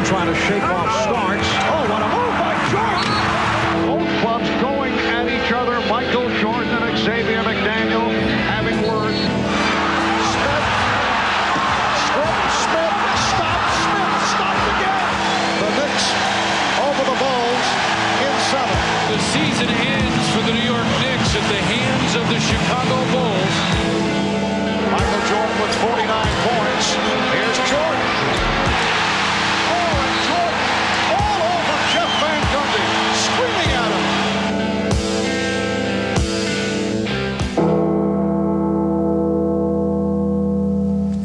Jordan trying to shake off Starks. Oh, what a move by Jordan! Both clubs going at each other. Michael Jordan and Xavier McDaniel having words. Smith stopped again. The Knicks over the Bulls in 7. The season ends for the New York Knicks at the hands of the Chicago Bulls. Michael Jordan with 49 points. Here's Jordan. Oh, and Jordan all over Jeff Van Gundy, screaming at him.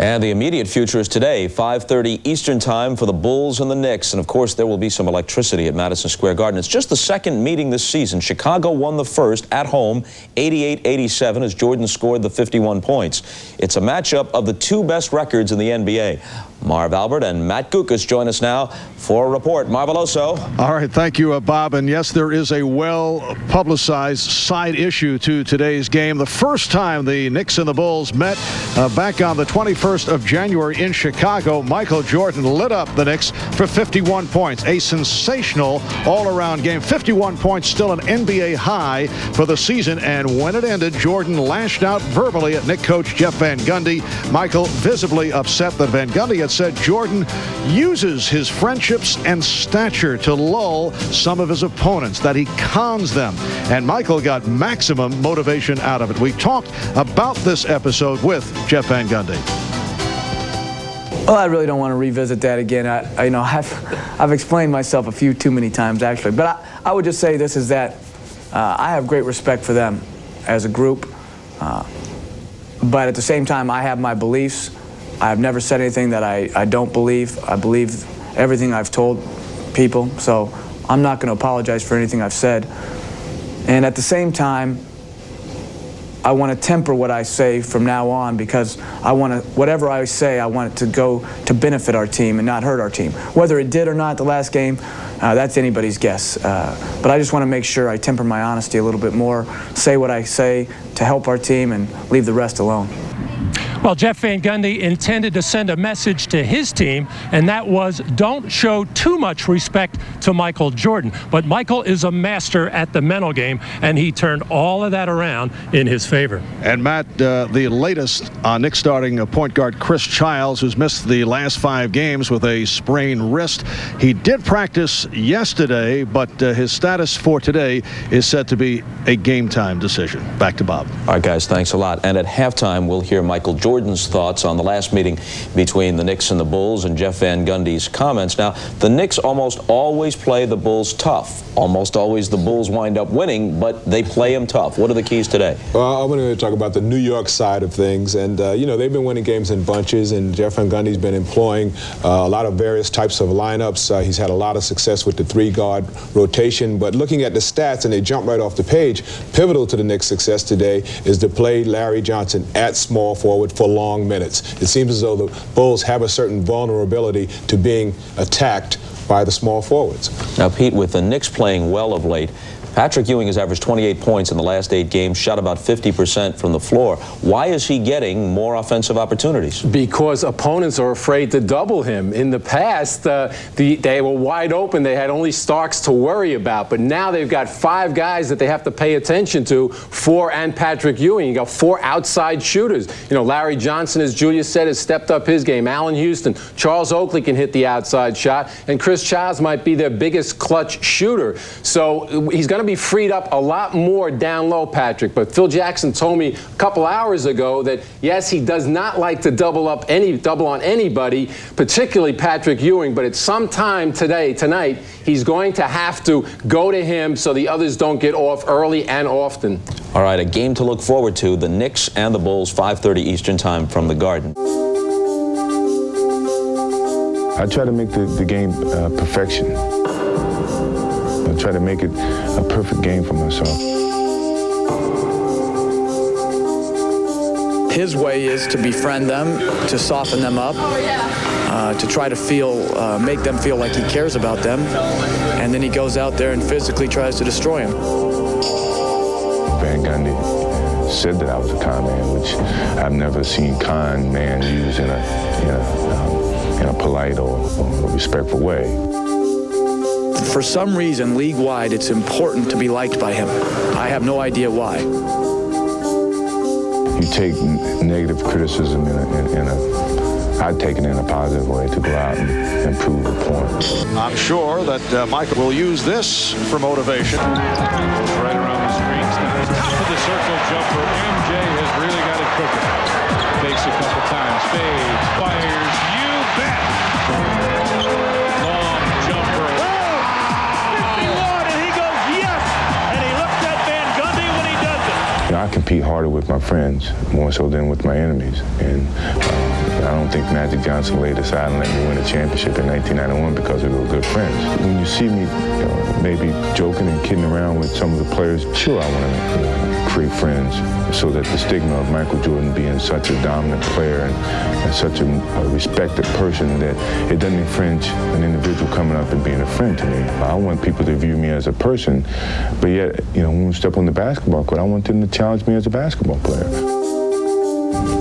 And the immediate future is today, 5:30 Eastern Time for the Bulls and the Knicks. And, of course, there will be some electricity at Madison Square Garden. It's just the second meeting this season. Chicago won the first at home, 88-87, as Jordan scored the 51 points. It's a matchup of the two best records in the NBA. Marv Albert and Matt Gukas join us now for a report. Marveloso. All right, thank you, Bob. And yes, there is a well-publicized side issue to today's game. The first time the Knicks and the Bulls met back on the 21st of January in Chicago, Michael Jordan lit up the Knicks for 51 points. A sensational all-around game. 51 points, still an NBA high for the season. And when it ended, Jordan lashed out verbally at Knicks coach Jeff Van Gundy. Michael visibly upset that Van Gundy had said Jordan uses his friendships and stature to lull some of his opponents, that he cons them. And Michael got maximum motivation out of it. We talked about this episode with Jeff Van Gundy. Well, I really don't want to revisit that again. I've explained myself a few too many times, actually. But I would just say this is that I have great respect for them as a group. But at the same time, I have my beliefs. I've never said anything that I don't believe. I believe everything I've told people, so I'm not going to apologize for anything I've said. And at the same time, I want to temper what I say from now on, because whatever I say, I want it to go to benefit our team and not hurt our team. Whether it did or not the last game, that's anybody's guess. But I just want to make sure I temper my honesty a little bit more, say what I say to help our team, and leave the rest alone. Well, Jeff Van Gundy intended to send a message to his team, and that was, don't show too much respect to Michael Jordan. But Michael is a master at the mental game, and he turned all of that around in his favor. And Matt, the latest on Knicks starting point guard Chris Childs, who's missed the last 5 games with a sprained wrist. He did practice yesterday, but his status for today is said to be a game-time decision. Back to Bob. All right, guys, thanks a lot. And at halftime, we'll hear Michael Jordan's thoughts on the last meeting between the Knicks and the Bulls, and Jeff Van Gundy's comments. Now, the Knicks almost always play the Bulls tough. Almost always the Bulls wind up winning, but they play them tough. What are the keys today? Well, I'm going to talk about the New York side of things. And, you know, they've been winning games in bunches, and Jeff Van Gundy's been employing a lot of various types of lineups. He's had a lot of success with the 3-guard rotation. But looking at the stats, and they jump right off the page, pivotal to the Knicks' success today is to play Larry Johnson at small forward for long minutes. It seems as though the Bulls have a certain vulnerability to being attacked by the small forwards. Now, Pete, with the Knicks playing well of late, Patrick Ewing has averaged 28 points in the last 8 games, shot about 50% from the floor. Why is he getting more offensive opportunities? Because opponents are afraid to double him. In the past, they were wide open. They had only Starks to worry about. But now they've got 5 guys that they have to pay attention to, 4 and Patrick Ewing. You got 4 outside shooters. You know, Larry Johnson, as Julius said, has stepped up his game. Allen Houston, Charles Oakley can hit the outside shot, and Chris Childs might be their biggest clutch shooter. So he's going to be freed up a lot more down low, Patrick. But Phil Jackson told me a couple hours ago that, yes, he does not like to double on anybody, particularly Patrick Ewing. But at some time tonight, he's going to have to go to him so the others don't get off early and often. All right, a game to look forward to, the Knicks and the Bulls, 5:30 Eastern Time from the Garden. I try to make the game perfection. I try to make it a perfect game for myself. His way is to befriend them, to soften them up, to try to make them feel like he cares about them, and then he goes out there and physically tries to destroy him. Van Gundy said that I was a con man, which I've never seen con man used in in a polite or respectful way. For some reason, league-wide, it's important to be liked by him. I have no idea why. You take negative criticism I'd take it in a positive way to go out and prove a point. I'm sure that Michael will use this for motivation. Right around the screen. Top of the circle jumper. MJ has really got it cooking. Fakes a couple times. Fades. Fires. You bet. Long jumper. Oh! 51, and he goes, yes! And he looks at Van Gundy when he does it. You know, I compete harder with my friends more so than with my enemies. And I don't think Magic Johnson laid aside and let me win a championship in 1991 because we were good friends. When you see me maybe joking and kidding around with some of the players, sure, I want to create friends so that the stigma of Michael Jordan being such a dominant player and such a respected person that it doesn't infringe an individual coming up and being a friend to me. I want people to view me as a person, but yet, you know, when we step on the basketball court, I want them to challenge me as a basketball player.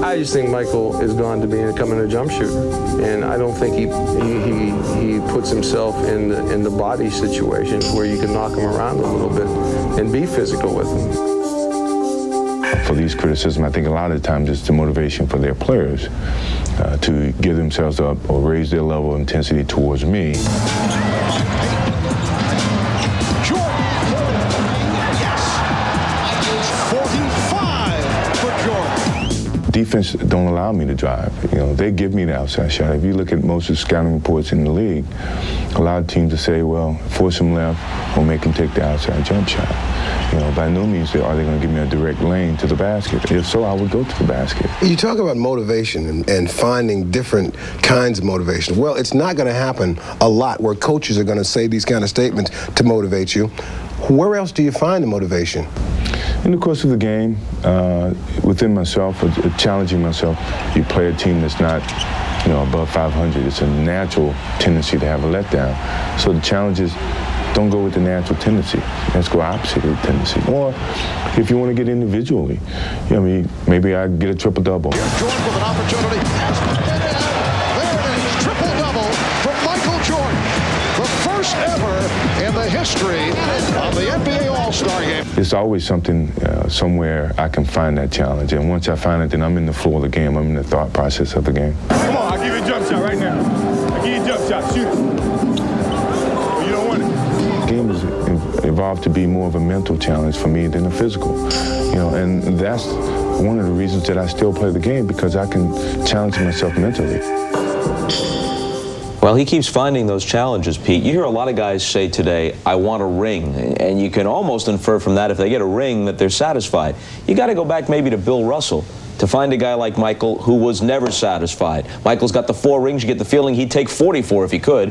I just think Michael is gone to becoming a jump shooter, and I don't think he puts himself in the body situations where you can knock him around a little bit and be physical with him. For these criticisms, I think a lot of the times it's the motivation for their players to give themselves up or raise their level of intensity towards me. Defense don't allow me to drive. You know, they give me the outside shot. If you look at most of the scouting reports in the league, a lot of teams will say, well, force him left or make him take the outside jump shot. You know, by no means are they going to give me a direct lane to the basket. If so, I would go to the basket. You talk about motivation and finding different kinds of motivation. Well, it's not going to happen a lot where coaches are going to say these kind of statements to motivate you. Where else do you find the motivation? In the course of the game, within myself, challenging myself. You play a team that's not, you know, above 500. It's a natural tendency to have a letdown. So the challenge is, don't go with the natural tendency. Let's go opposite of the tendency. Or if you want to get individually, you know, maybe I get a triple-double. Here's Jordan with an opportunity. There it is, triple-double from Michael Jordan. The first ever in the history of the NBA All-Star Game. There's always something somewhere I can find that challenge. And once I find it, then I'm in the flow of the game. I'm in the thought process of the game. Come on, I'll give you a jump shot right now. I'll give you a jump shot. Shoot it. Oh, you don't want it. The game has evolved to be more of a mental challenge for me than a physical. You know, and that's one of the reasons that I still play the game, because I can challenge myself mentally. Well, he keeps finding those challenges, Pete. You hear a lot of guys say today, I want a ring. And you can almost infer from that, if they get a ring, that they're satisfied. You got to go back maybe to Bill Russell to find a guy like Michael who was never satisfied. Michael's got the 4 rings. You get the feeling he'd take 44 if he could.